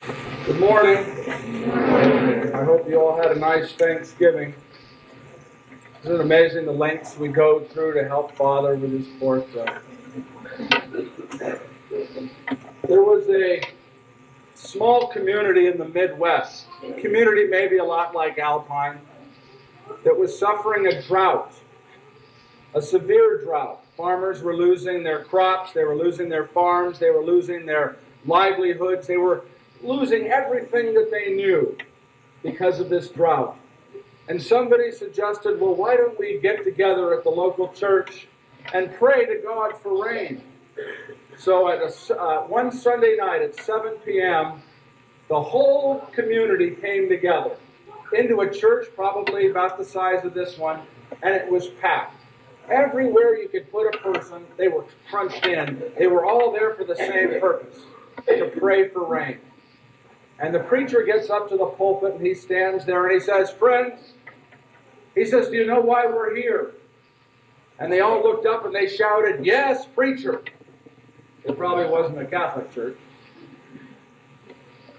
Good morning. I hope you all had a nice Thanksgiving. Isn't it amazing the lengths we go through to help Father with his fourth son? There was a small community in the Midwest, a community maybe a lot like Alpine, that was suffering a drought, a severe drought. Farmers were losing their crops, they were losing their farms, they were losing their livelihoods, they were losing everything that they knew because of this drought. And somebody suggested, well, why don't we get together at the local church and pray to God for rain? So at one Sunday night at 7 p.m., the whole community came together into a church probably about the size of this one, and it was packed. Everywhere you could put a person, they were crunched in. They were all there for the same purpose, to pray for rain. And the preacher gets up to the pulpit and he stands there and he says, friends, he says, do you know why we're here? And they all looked up and they shouted, yes, preacher. It probably wasn't a Catholic church.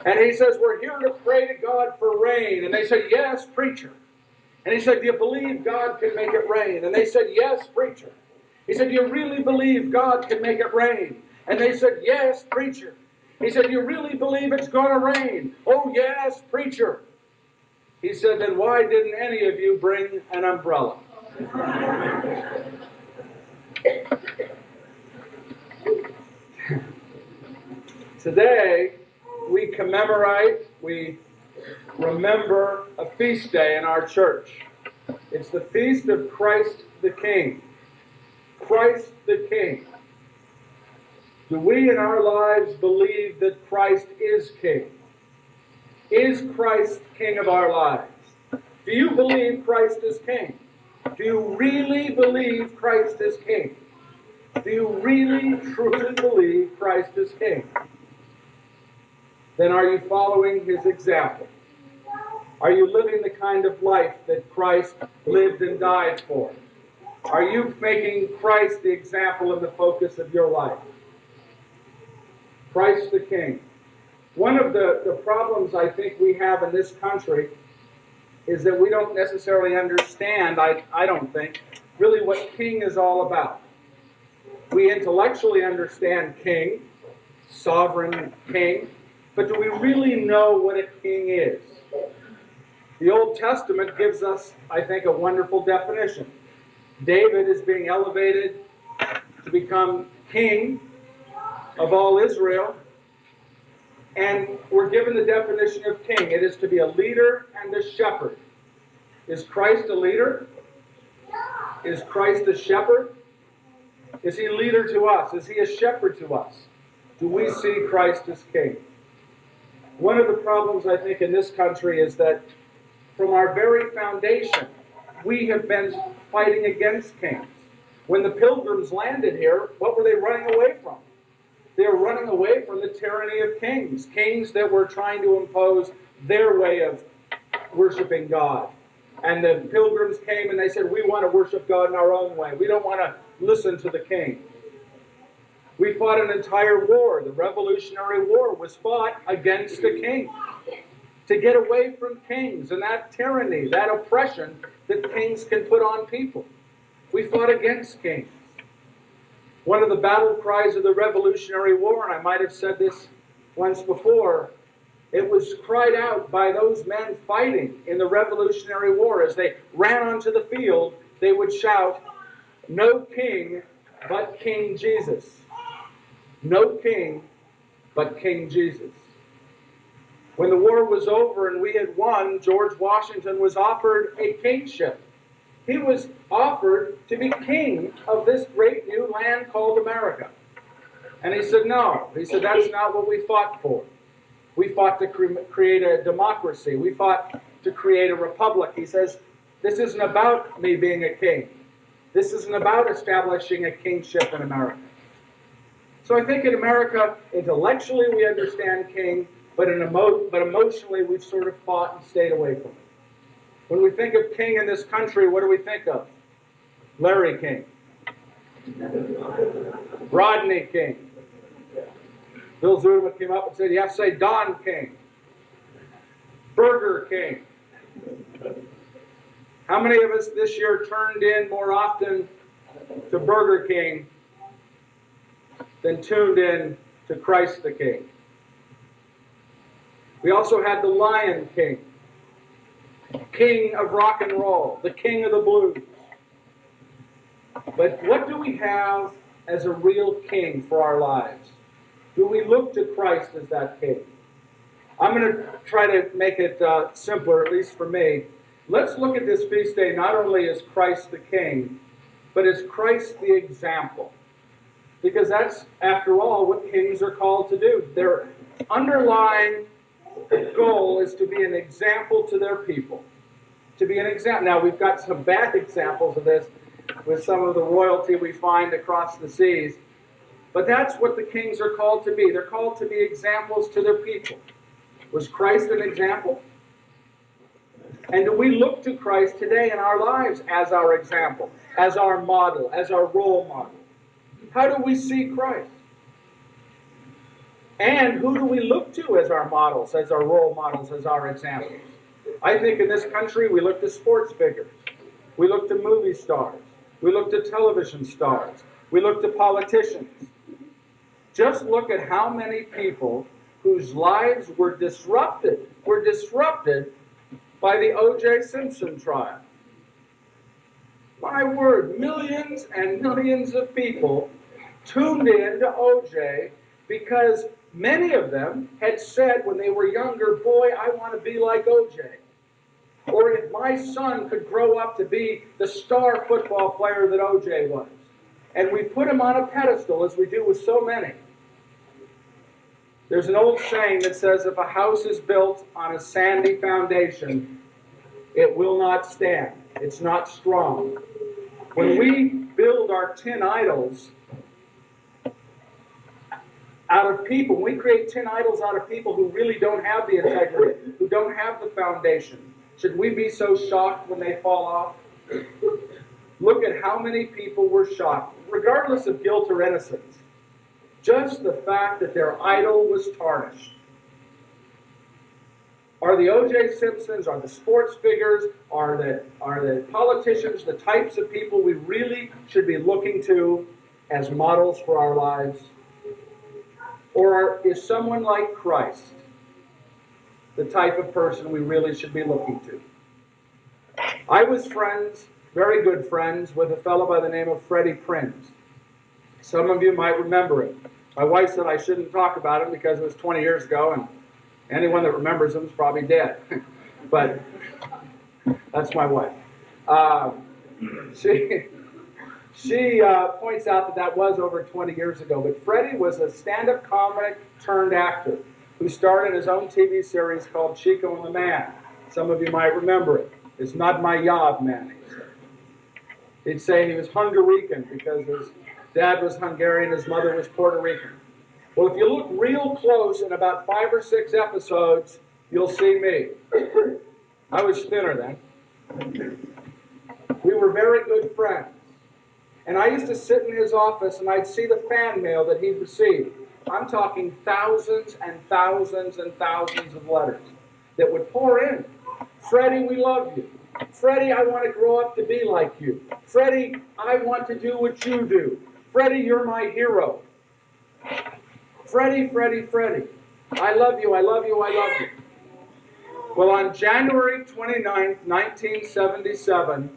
And he says, we're here to pray to God for rain. And they said, yes, preacher. And he said, do you believe God can make it rain? And they said, yes, preacher. He said, do you really believe God can make it rain? And they said, yes, preacher. He said, do you really believe it's going to rain? Oh, yes, preacher. He said, then why didn't any of you bring an umbrella? Today, we commemorate, we remember a feast day in our church. It's the feast of Christ the King. Christ the King. Do we in our lives believe that Christ is King? Is Christ King of our lives? Do you believe Christ is King? Do you really believe Christ is King? Do you really, truly believe Christ is King? Then are you following his example? Are you living the kind of life that Christ lived and died for? Are you making Christ the example and the focus of your life? Christ the King. One of the problems I think we have in this country is that we don't necessarily understand, I don't think, really what king is all about. We intellectually understand king, sovereign king, but do we really know what a king is? The Old Testament gives us, I think, a wonderful definition. David is being elevated to become king of all Israel, and we're given the definition of king. It is to be a leader and a shepherd. Is Christ a leader? Is Christ a shepherd? Is he a leader to us? Is he a shepherd to us? Do we see Christ as king? One of the problems, I think, in this country is that from our very foundation, we have been fighting against kings. When the Pilgrims landed here, what were they running away from? They were running away from the tyranny of kings, kings that were trying to impose their way of worshiping God. And the Pilgrims came and they said, we want to worship God in our own way. We don't want to listen to the king. We fought an entire war. The Revolutionary War was fought against a king, to get away from kings and that tyranny, that oppression that kings can put on people. We fought against kings. One of the battle cries of the Revolutionary War, and I might have said this once before, it was cried out by those men fighting in the Revolutionary War. As they ran onto the field, they would shout, no king but King Jesus. No king but King Jesus. When the war was over and we had won, George Washington was offered a kingship. He was offered to be king of this great new land called America. And he said, no. He said, that's not what we fought for. We fought to create a democracy. We fought to create a republic. He says, this isn't about me being a king. This isn't about establishing a kingship in America. So I think in America, intellectually we understand king, but emotionally we've sort of fought and stayed away from it. When we think of king in this country, what do we think of? Larry King. Rodney King. Bill Zuma came up and said, you have to say Don King, Burger King. How many of us this year turned in more often to Burger King than tuned in to Christ the King? We also had the Lion King, King of rock and roll, the King of the blues. But what do we have as a real king for our lives? Do we look to Christ as that king? I'm going to try to make it simpler, at least for me. Let's look at this feast day not only as Christ the King, but as Christ the example. Because that's, after all, what kings are called to do. Their underlying goal is to be an example to their people. To be an example. Now, we've got some bad examples of this with some of the royalty we find across the seas. But that's what the kings are called to be. They're called to be examples to their people. Was Christ an example? And do we look to Christ today in our lives as our example, as our model, as our role model? How do we see Christ? And who do we look to as our models, as our role models, as our examples? I think in this country we look to sports figures. We look to movie stars. We look to television stars. We look to politicians. Just look at how many people whose lives were disrupted by the O.J. Simpson trial. My word, millions and millions of people tuned in to O.J. because many of them had said when they were younger, boy, I want to be like O.J. Or if my son could grow up to be the star football player that O.J. was. And we put him on a pedestal, as we do with so many. There's an old saying that says, if a house is built on a sandy foundation, it will not stand. It's not strong. When we build our tin idols out of people, when we create tin idols out of people who really don't have the integrity, who don't have the foundation, should we be so shocked when they fall off? Look at how many people were shocked, regardless of guilt or innocence. Just the fact that their idol was tarnished. Are the O.J. Simpsons, are the sports figures, are the politicians the types of people we really should be looking to as models for our lives? Or is someone like Christ the type of person we really should be looking to? I was friends, very good friends, with a fellow by the name of Freddie Prinz. Some of you might remember him. My wife said I shouldn't talk about him because it was 20 years ago, and anyone that remembers him is probably dead. But that's my wife. She points out that was over 20 years ago. But Freddie was a stand-up comic turned actor who starred in his own TV series called Chico and the Man. Some of you might remember it. It's not my job, man, he said. He'd say he was Hungarican because his dad was Hungarian, his mother was Puerto Rican. Well, if you look real close in about 5 or 6 episodes, you'll see me. I was thinner then. We were very good friends. And I used to sit in his office and I'd see the fan mail that he'd received. I'm talking thousands and thousands and thousands of letters that would pour in. Freddie, we love you. Freddie, I want to grow up to be like you. Freddie, I want to do what you do. Freddie, you're my hero. Freddie, Freddie, Freddie. I love you, I love you, I love you. Well, on January 29th, 1977,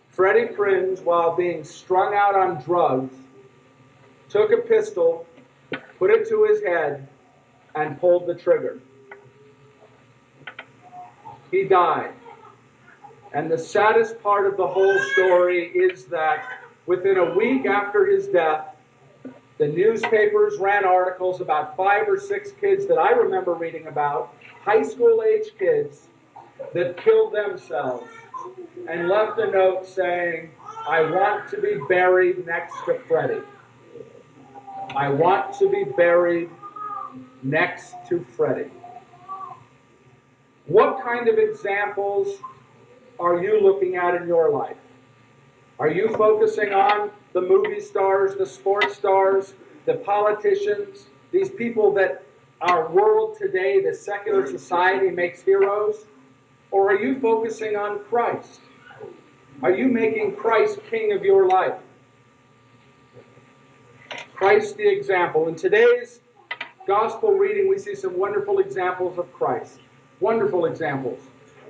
Freddie Prinz, while being strung out on drugs, took a pistol, put it to his head, and pulled the trigger. He died. And the saddest part of the whole story is that within a week after his death, the newspapers ran articles about 5 or 6 kids that I remember reading about, high school age kids, that killed themselves and left a note saying, I want to be buried next to Freddie. I want to be buried next to Freddie. What kind of examples are you looking at in your life? Are you focusing on the movie stars, the sports stars, the politicians, these people that our world today, the secular society, makes heroes? Or are you focusing on Christ? Are you making Christ king of your life? Christ the example. In today's gospel reading, we see some wonderful examples of Christ. Wonderful examples.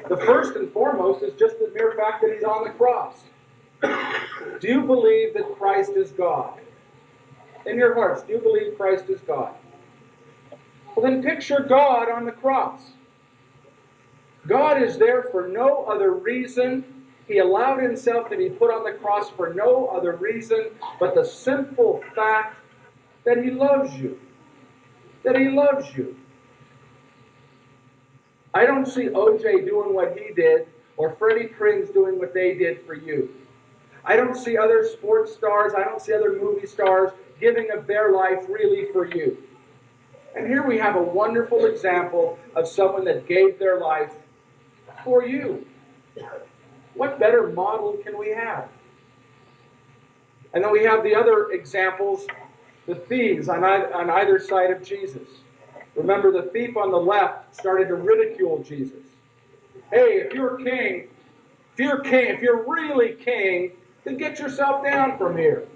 The first and foremost is just the mere fact that he's on the cross. Do you believe that Christ is God? In your hearts, do you believe Christ is God? Well, then picture God on the cross. God is there for no other reason. He allowed himself to be put on the cross for no other reason but the simple fact that he loves you. That he loves you. I don't see O.J. doing what he did or Freddie Prinze doing what they did for you. I don't see other sports stars, I don't see other movie stars giving of their life really for you. And here we have a wonderful example of someone that gave their life for you. What better model can we have? And then we have the other examples, the thieves on either side of Jesus. Remember, the thief on the left started to ridicule Jesus. Hey, if you're king, if you're really king, then get yourself down from here.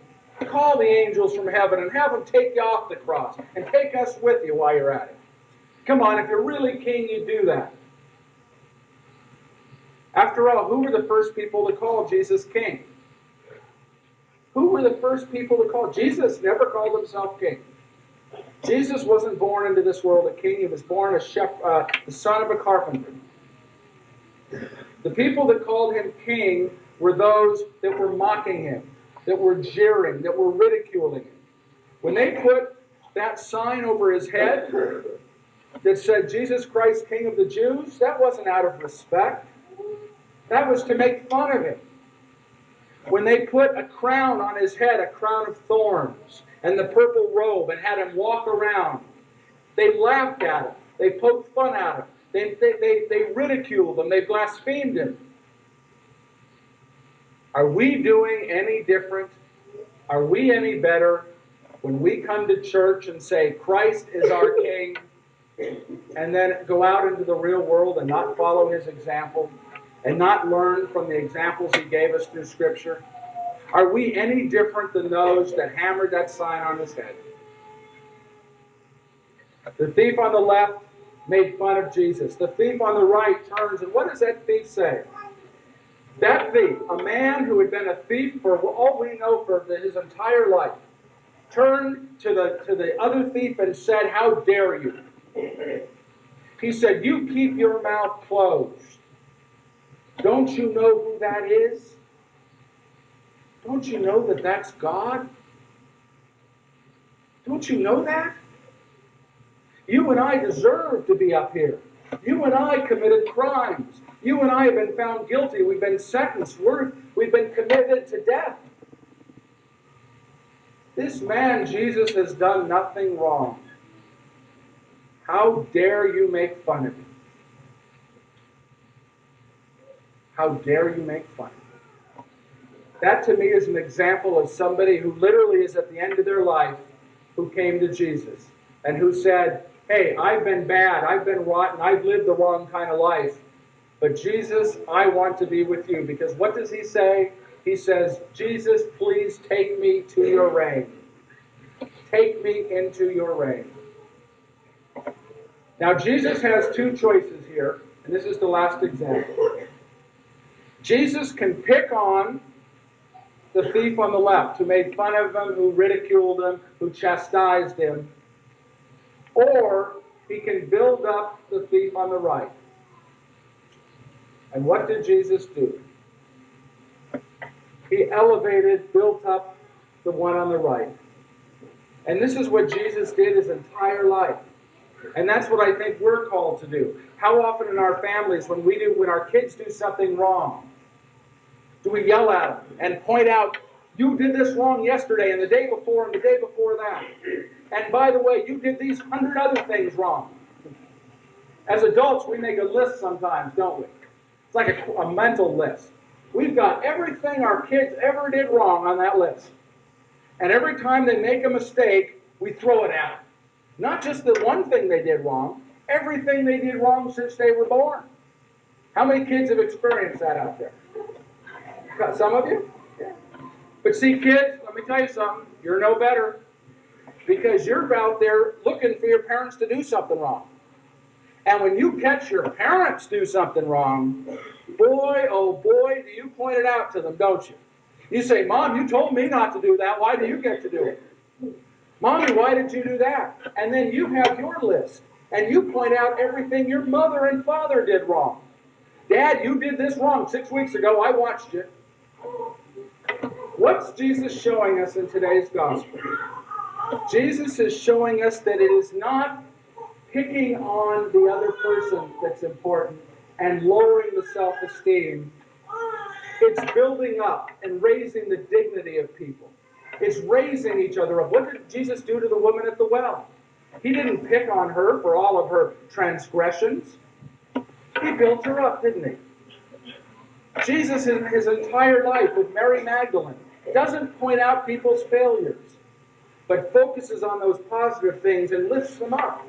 Call the angels from heaven and have them take you off the cross and take us with you while you're at it. Come on, if you're really king, you do that. After all, who were the first people to call Jesus king? Who were the first people to call? Jesus never called himself king. Jesus wasn't born into this world a king. He was born the son of a carpenter. The people that called him king were those that were mocking him, that were jeering, that were ridiculing him. When they put that sign over his head that said, Jesus Christ, King of the Jews, that wasn't out of respect. That was to make fun of him. When they put a crown on his head, a crown of thorns, and the purple robe, and had him walk around, they laughed at him. They poked fun at him. They ridiculed him. They blasphemed him. Are we doing any different? Are we any better when we come to church and say, Christ is our King, and then go out into the real world and not follow his example, and not learn from the examples he gave us through Scripture? Are we any different than those that hammered that sign on his head? The thief on the left made fun of Jesus. The thief on the right turns, and what does that thief say? That thief, a man who had been a thief for all we know for his entire life, turned to the other thief and said, "How dare you?" He said, "You keep your mouth closed. Don't you know who that is? Don't you know that that's God? Don't you know that? You and I deserve to be up here. You and I committed crimes. You and I have been found guilty. We've been sentenced. We've been committed to death. This man, Jesus, has done nothing wrong. How dare you make fun of him? How dare you make fun of him?" That to me is an example of somebody who literally is at the end of their life, who came to Jesus and who said, "Hey, I've been bad, I've been rotten, I've lived the wrong kind of life. But Jesus, I want to be with you." Because what does he say? He says, "Jesus, please take me to your reign. Take me into your reign." Now, Jesus has two choices here, and this is the last example. Jesus can pick on the thief on the left, who made fun of him, who ridiculed him, who chastised him, or he can build up the thief on the right. And what did Jesus do? He elevated, built up the one on the right. And this is what Jesus did his entire life. And that's what I think we're called to do. How often in our families, when our kids do something wrong, do we yell at them and point out, "You did this wrong yesterday and the day before and the day before that. And by the way, you did these 100 other things wrong." As adults, we make a list sometimes, don't we? It's like a mental list. We've got everything our kids ever did wrong on that list. And every time they make a mistake, we throw it at them. Not just the one thing they did wrong, everything they did wrong since they were born. How many kids have experienced that out there? Some of you? Yeah. But see, kids, let me tell you something. You're no better. Because you're out there looking for your parents to do something wrong. And when you catch your parents do something wrong, boy, oh boy, do you point it out to them, don't you? You say, Mom, you told me not to do that. Why do you get to do it? Mommy, why did you do that? And then you have your list. And you point out everything your mother and father did wrong. Dad, you did this wrong 6 weeks ago. I watched it. What's Jesus showing us in today's gospel? Jesus is showing us that it is not picking on the other person that's important and lowering the self-esteem. It's building up and raising the dignity of people. It's raising each other up. What did Jesus do to the woman at the well? He didn't pick on her for all of her transgressions. He built her up, didn't he? Jesus, in his entire life with Mary Magdalene, doesn't point out people's failures, but focuses on those positive things and lifts them up.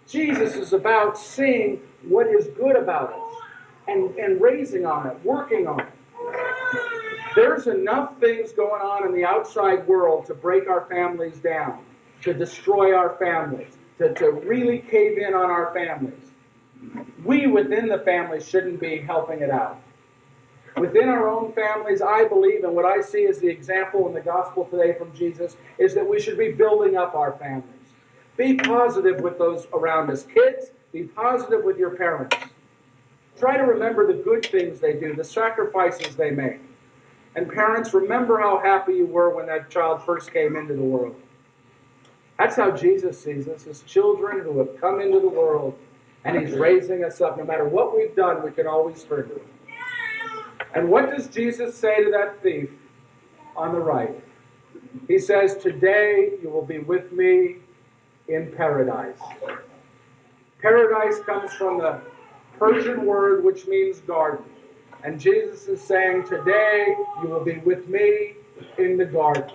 Jesus is about seeing what is good about us and raising on it, working on it. There's enough things going on in the outside world to break our families down, to destroy our families, to really cave in on our families. We within the family shouldn't be helping it out. Within our own families, I believe, and what I see as the example in the gospel today from Jesus, is that we should be building up our families. Be positive with those around us. Kids, be positive with your parents. Try to remember the good things they do, the sacrifices they make. And parents, remember how happy you were when that child first came into the world. That's how Jesus sees us, as children who have come into the world, and he's raising us up. No matter what we've done, we can always turn to him. And what does Jesus say to that thief on the right? He says, today you will be with me in paradise. Paradise comes from the Persian word which means garden. And Jesus is saying, today you will be with me in the garden.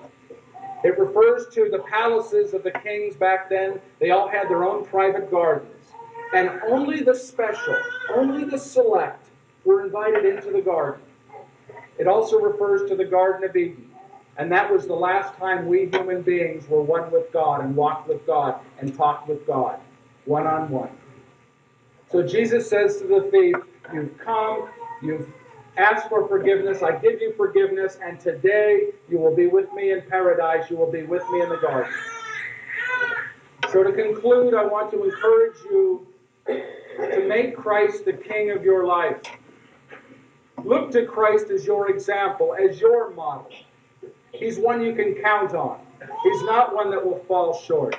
It refers to the palaces of the kings back then. They all had their own private gardens. And only the special, only the select were invited into the garden. It also refers to the Garden of Eden. And that was the last time we human beings were one with God and walked with God and talked with God, one-on-one. So Jesus says to the thief, you've come, you've asked for forgiveness, I give you forgiveness, and today you will be with me in paradise, you will be with me in the garden. So to conclude, I want to encourage you to make Christ the King of your life. Look to Christ as your example, as your model. He's one you can count on. He's not one that will fall short.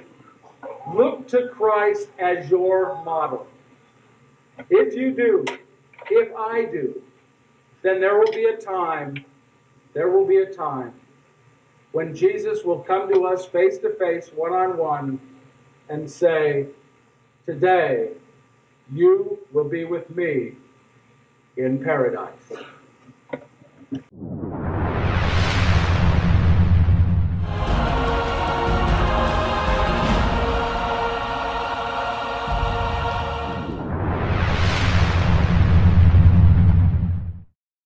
Look to Christ as your model. If you do, if I do, then there will be a time when Jesus will come to us face to face, one-on-one, and say, today you will be with me in paradise.